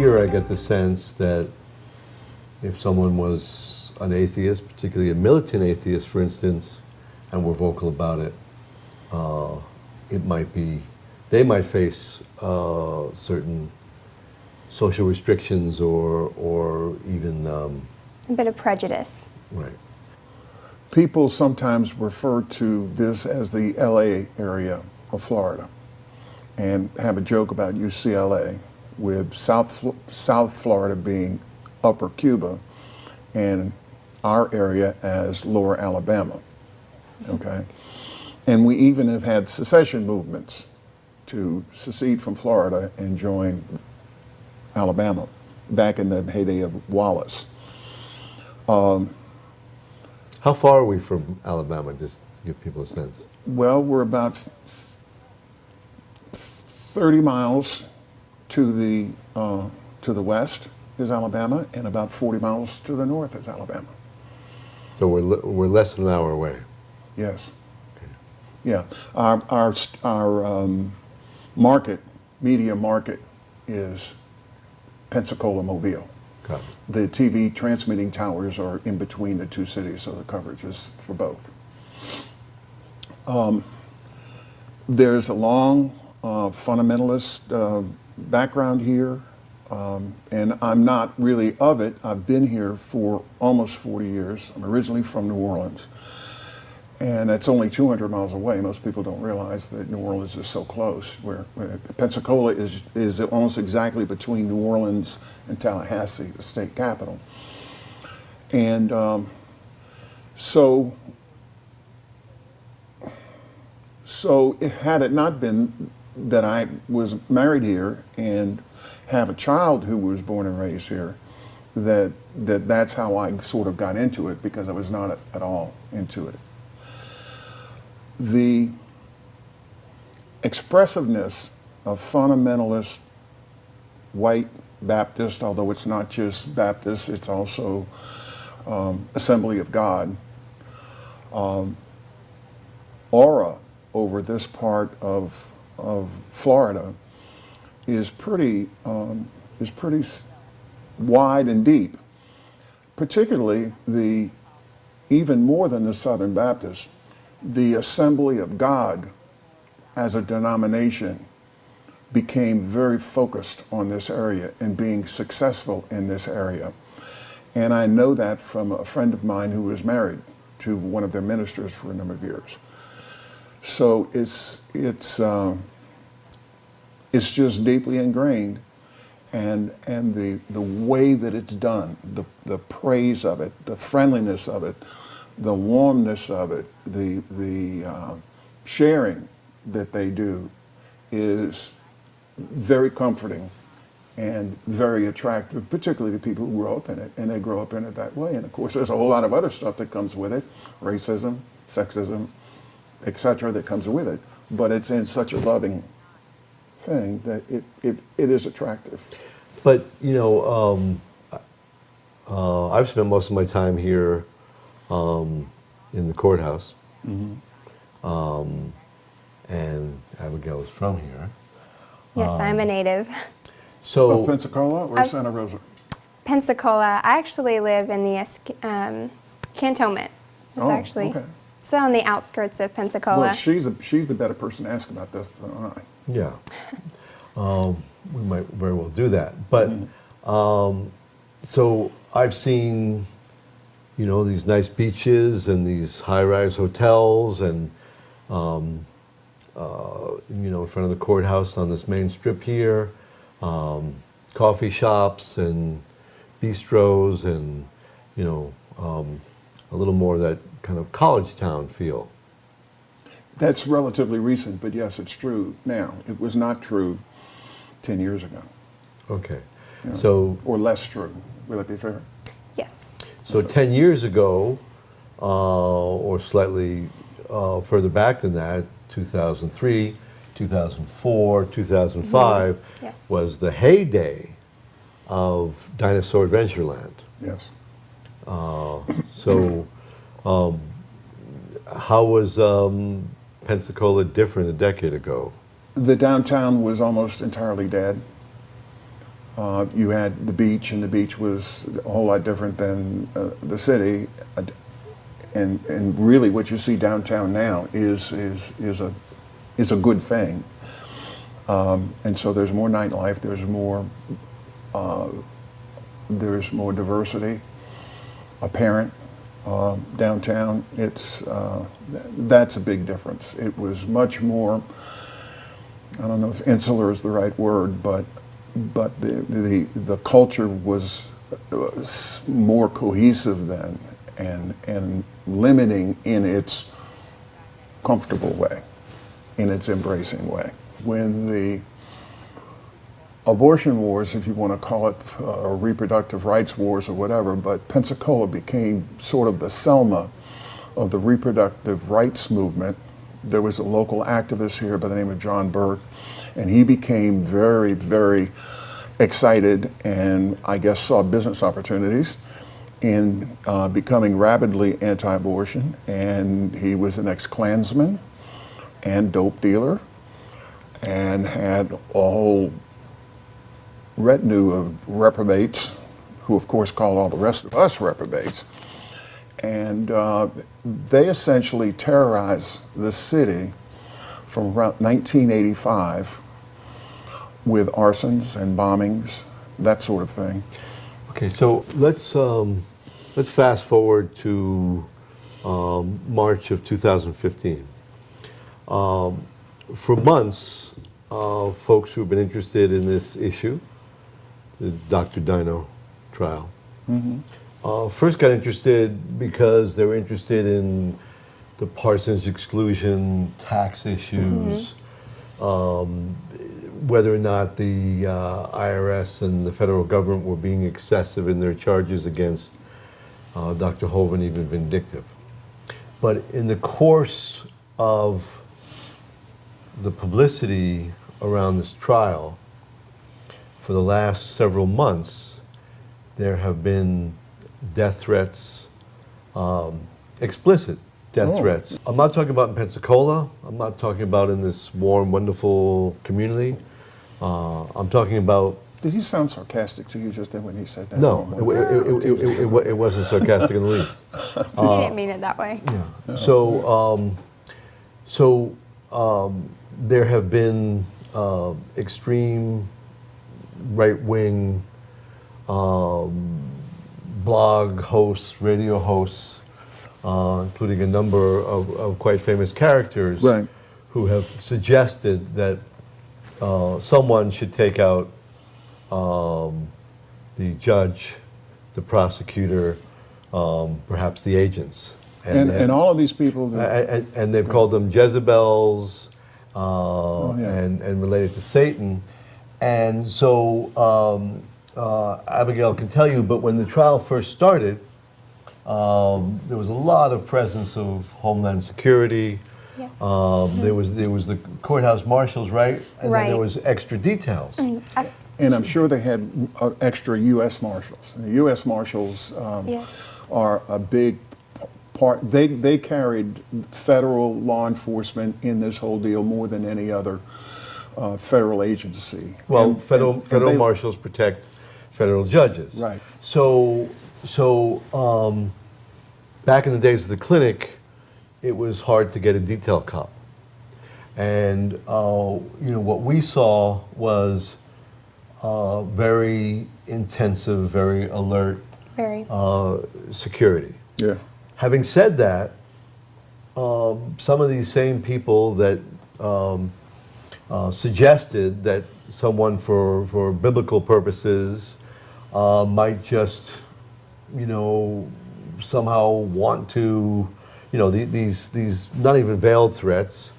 here I get the sense that if someone was an atheist, particularly a militant atheist, for instance, and were vocal about it, it might be, they might face certain social restrictions or even... a bit of prejudice. Right. People sometimes refer to this as the LA area of Florida and have a joke about UCLA, with South Florida being Upper Cuba and our area as Lower Alabama, okay? And we even have had secession movements to secede from Florida and join Alabama back in the heyday of Wallace. How far are we from Alabama, just to give people a sense? Well, we're about 30 miles to the west is Alabama, and about 40 miles to the north is Alabama. So we're less than an hour away. Yes. Okay. Yeah. Our market, media market, is Pensacola, Mobile. Got it. The TV transmitting towers are in between the two cities, so the coverage is for both. There's a long fundamentalist background here, and I'm not really of it. I've been here for almost 40 years. I'm originally from New Orleans, and it's only 200 miles away. Most people don't realize that New Orleans is so close. Where Pensacola is almost exactly between New Orleans and Tallahassee, the state capital. And so had it not been that I was married here and have a child who was born and raised here, that's how I sort of got into it, because I was not at all into it. The expressiveness of fundamentalist white Baptist, although it's not just Baptist, it's also Assembly of God, aura over this part of Florida is pretty wide and deep. Particularly even more than the Southern Baptist, the Assembly of God as a denomination became very focused on this area and being successful in this area. And I know that from a friend of mine who was married to one of their ministers for a number of years. So it's just deeply ingrained, and the way that it's done, the praise of it, the friendliness of it, the warmness of it, the sharing that they do is very comforting and very attractive, particularly to people who grow up in it, and they grow up in it that way. And of course, there's a whole lot of other stuff that comes with it, racism, sexism, etc., that comes with it. But it's in such a loving thing that it is attractive. But, you know, I've spent most of my time here in the courthouse. Mm-hmm. And Abigail is from here. Yes, I'm a native. So, Of Pensacola or Santa Rosa? Pensacola. I actually live in the cantonment. It's actually okay. so on the outskirts of Pensacola. Well, she's the better person to ask about this than I. yeah, we might very well do that. But, so I've seen, you know, these nice beaches and these high-rise hotels and, you know, in front of the courthouse on this main strip here, coffee shops and bistros and, you know, a little more of that kind of college town feel. That's relatively recent, but yes, it's true now. It was not true 10 years ago. Okay. You know, So, or less true, will that be fair? Yes. so 10 years ago, or slightly further back than that, 2003, 2004, 2005, Yes. was the heyday of Dinosaur Adventureland. Yes. So, how was Pensacola different a decade ago? The downtown was almost entirely dead. You had the beach, and the beach was a whole lot different than the city. And really, what you see downtown now is a good thing. And so there's more nightlife. There's more diversity apparent downtown. That's a big difference. It was much more. I don't know if insular is the right word, but the culture was more cohesive then, and limiting in its comfortable way, in its embracing way. When the abortion wars, if you want to call it, or reproductive rights wars or whatever, but Pensacola became sort of the Selma of the reproductive rights movement. There was a local activist here by the name of John Burke, and he became very, very excited and I guess saw business opportunities in becoming rabidly anti-abortion. And he was an ex-Klansman and dope dealer and had a whole retinue of reprobates, who of course called all the rest of us reprobates. And they essentially terrorized the city from around 1985 with arsons and bombings, that sort of thing. Okay, so let's fast forward to March of 2015. For months, folks who've been interested in this issue, the Dr. Dino trial, first got interested because they were interested in the Parsons exclusion, tax issues, whether or not the IRS and the federal government were being excessive in their charges against Dr. Hovind, even vindictive. But in the course of the publicity around this trial, for the last several months, there have been death threats, explicit death threats. I'm not talking about in Pensacola. I'm not talking about in this warm, wonderful community. I'm talking about. Did he sound sarcastic to you just then when he said that? No, it wasn't sarcastic in the least. He didn't mean it that way. Yeah. So there have been extreme right-wing blog hosts, radio hosts, including a number of quite famous characters, Right. who have suggested that someone should take out the judge, the prosecutor, perhaps the agents. And all of these people. And they've called them Jezebels yeah. and related to Satan. And so Abigail can tell you, but when the trial first started, there was a lot of presence of Homeland Security. Yes. There was the courthouse marshals, right? And then there Right. was extra details. And I'm sure they had extra U.S. Marshals. And the U.S. Marshals Yes. are a big part. They carried federal law enforcement in this whole deal more than any other federal agency. Well, And federal they- marshals protect federal judges. Right. So back in the days of the clinic, it was hard to get a detail cop. And what we saw was very intensive, very alert Very. security. Yeah. Having said that, some of these same people that suggested that someone for biblical purposes might just, somehow want to, these not even veiled threats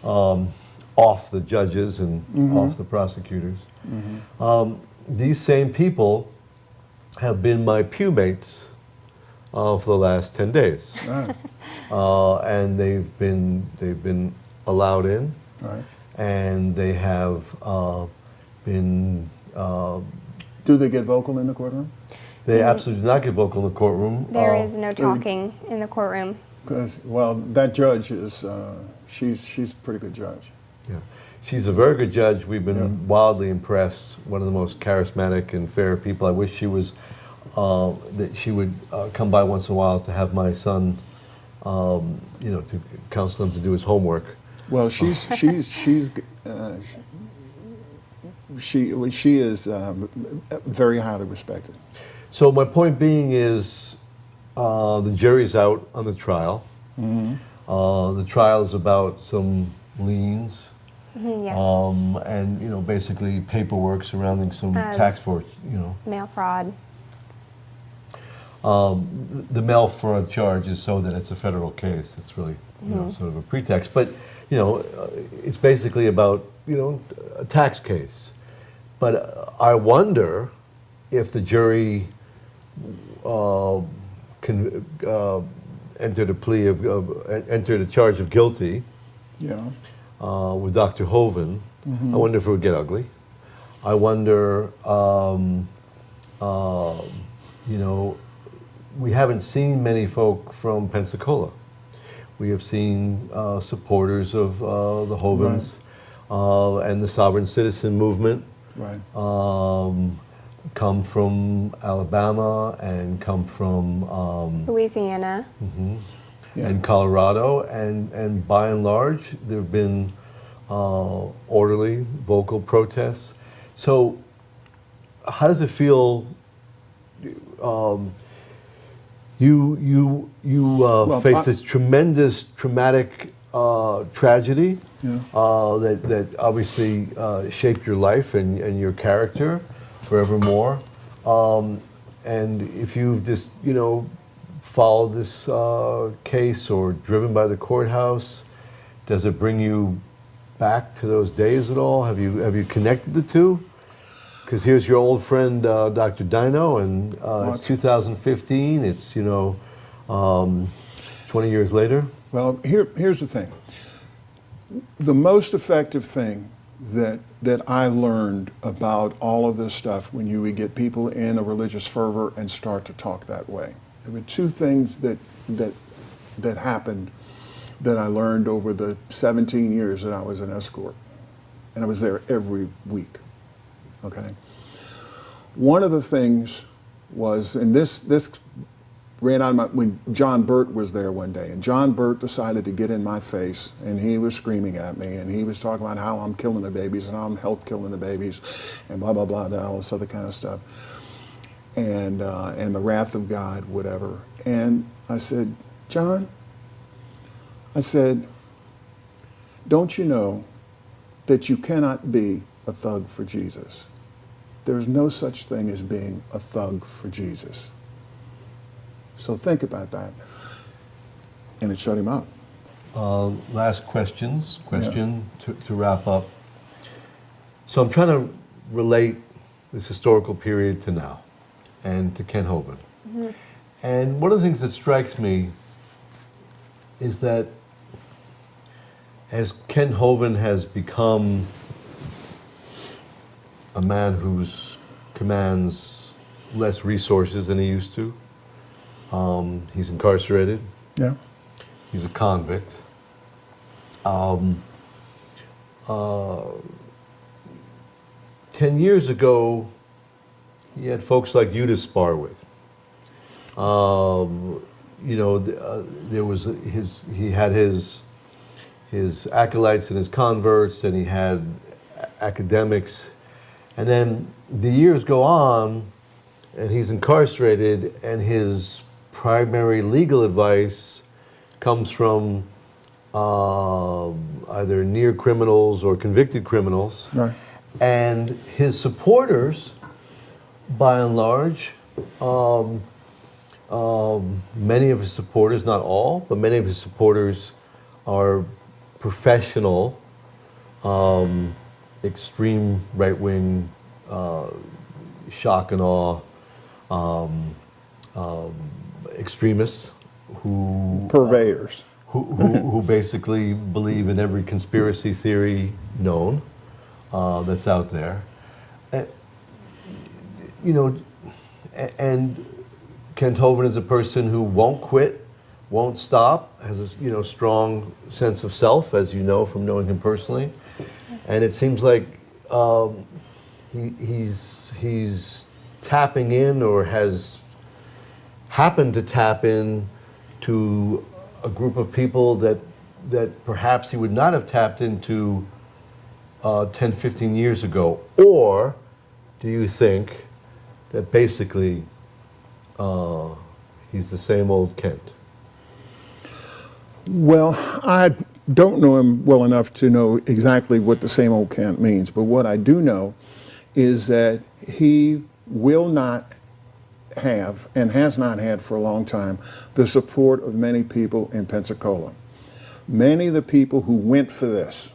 off the judges and off the prosecutors. These same people have been my pewmates for the last 10 days. And they've been allowed in. Right. And they have been. Do they get vocal in the courtroom? They absolutely do not get vocal in the courtroom. There is no talking in the courtroom. Because that judge is she's a pretty good judge. Yeah, She's a very good judge. We've been Yeah. wildly impressed. One of the most charismatic and fair people. I wish she was that she would come by once in a while to have my son, to counsel him to do his homework. Well, she is very highly respected. So my point being is, the jury's out on the trial. The trial is about some liens. Yes. And basically paperwork surrounding some tax fraud. Mail fraud. The mail fraud charge is so that it's a federal case. It's really sort of a pretext, but it's basically about a tax case. But I wonder if the jury entered a charge of guilty. Yeah. With Dr. Hoven. I wonder if it would get ugly. I wonder, we haven't seen many folk from Pensacola. We have seen supporters of the Hovens and the sovereign citizen movement Right. come from Alabama and come from Louisiana. Yeah. and Colorado, and by and large, there have been orderly, vocal protests. So, how does it feel? You face this tremendous, traumatic tragedy Yeah. that obviously shaped your life and your character forevermore. And if you've just followed this case or driven by the courthouse, does it bring you back to those days at all? Have you connected the two? Because here's your old friend Dr. Dino, and it's 2015. It's 20 years later. Well, here's the thing. The most effective thing that I learned about all of this stuff when you would get people in a religious fervor and start to talk that way. There were two things that happened that I learned over the 17 years that I was an escort. And I was there every week. Okay? One of the things was, and this ran out of my, when John Burt was there one day, and John Burt decided to get in my face, and he was screaming at me, and he was talking about how I'm killing the babies, and how I'm help killing the babies, and blah, blah, blah, and all this other kind of stuff. And the wrath of God, whatever. And I said, John, I said, don't you know that you cannot be a thug for Jesus? There's no such thing as being a thug for Jesus. So think about that. And it shut him up. Last question to wrap up. So I'm trying to relate this historical period to now and to Ken Hoven. And one of the things that strikes me is that as Ken Hoven has become a man who commands less resources than he used to, he's incarcerated. Yeah. He's a convict. 10 years ago, he had folks like you to spar with. There was he had his acolytes and his converts, and he had academics. And then the years go on, and he's incarcerated, and his primary legal advice comes from either near criminals or convicted criminals. Right. And his supporters, by and large, many of his supporters, not all, but many of his supporters are professional, extreme right-wing, shock and awe extremists who Purveyors. who basically believe in every conspiracy theory known that's out there. And Kent Hoven is a person who won't quit, won't stop, has a strong sense of self, as you know from knowing him personally. And it seems like he's tapping in, or has happened to tap in to a group of people that perhaps he would not have tapped into 10, 15 years ago. Or do you think that basically he's the same old Kent? Well, I don't know him well enough to know exactly what the same old Kent means, but what I do know is that he will not have, and has not had for a long time, the support of many people in Pensacola. Many of the people who went for this,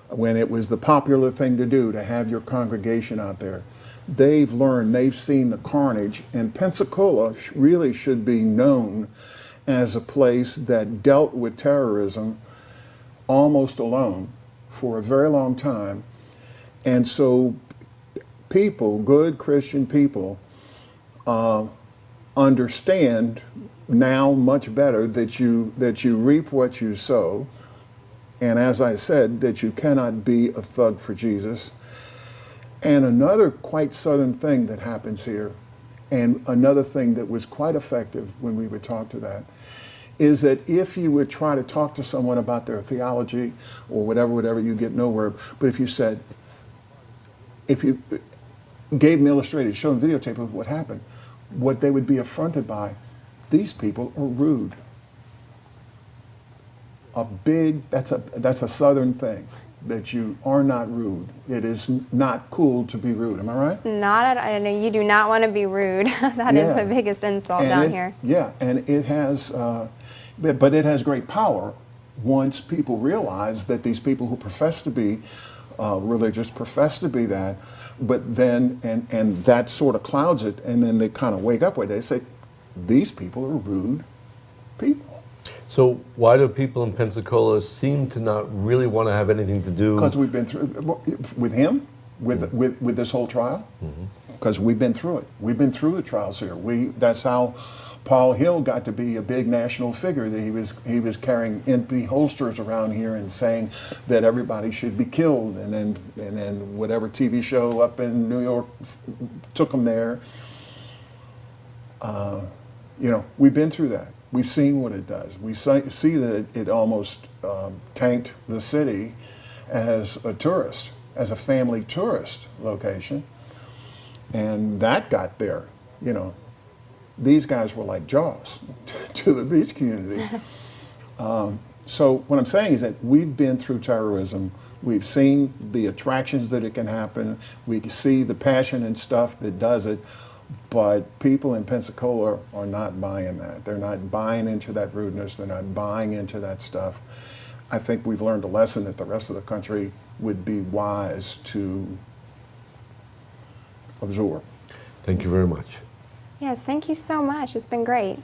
when it was the popular thing to do, to have your congregation out there, they've learned, they've seen the carnage, and Pensacola really should be known as a place that dealt with terrorism almost alone for a very long time. And so people, good Christian people, understand now much better that you reap what you sow, and as I said, that you cannot be a thug for Jesus. And another quite southern thing that happens here, and another thing that was quite effective when we would talk to that, is that if you would try to talk to someone about their theology or whatever, you get nowhere. But if you said, if you gave them illustrated, showed them videotape of what happened, what they would be affronted by, these people are rude. That's a southern thing, that you are not rude. It is not cool to be rude. Am I right? Not at, I know you do not want to be rude. That is the biggest insult down here. Yeah, and it has, but it has great power once people realize that these people who profess to be religious, profess to be that, but then, and that sort of clouds it, and then they kind of wake up one day and say, these people are rude people. So why do people in Pensacola seem to not really want to have anything to do? Because we've been through, with him, with this whole trial, because we've been through it. We've been through the trials here. That's how Paul Hill got to be a big national figure, that he was carrying empty holsters around here and saying that everybody should be killed, and then whatever TV show up in New York took him there. We've been through that. We've seen what it does. We see that it almost tanked the city as a tourist, as a family tourist location. And that got there, These guys were like Jaws to the beach community. So what I'm saying is that we've been through terrorism. We've seen the attractions that it can happen. We can see the passion and stuff that does it. But people in Pensacola are not buying that. They're not buying into that rudeness. They're not buying into that stuff. I think we've learned a lesson that the rest of the country would be wise to absorb. Thank you very much. Yes, thank you so much. It's been great.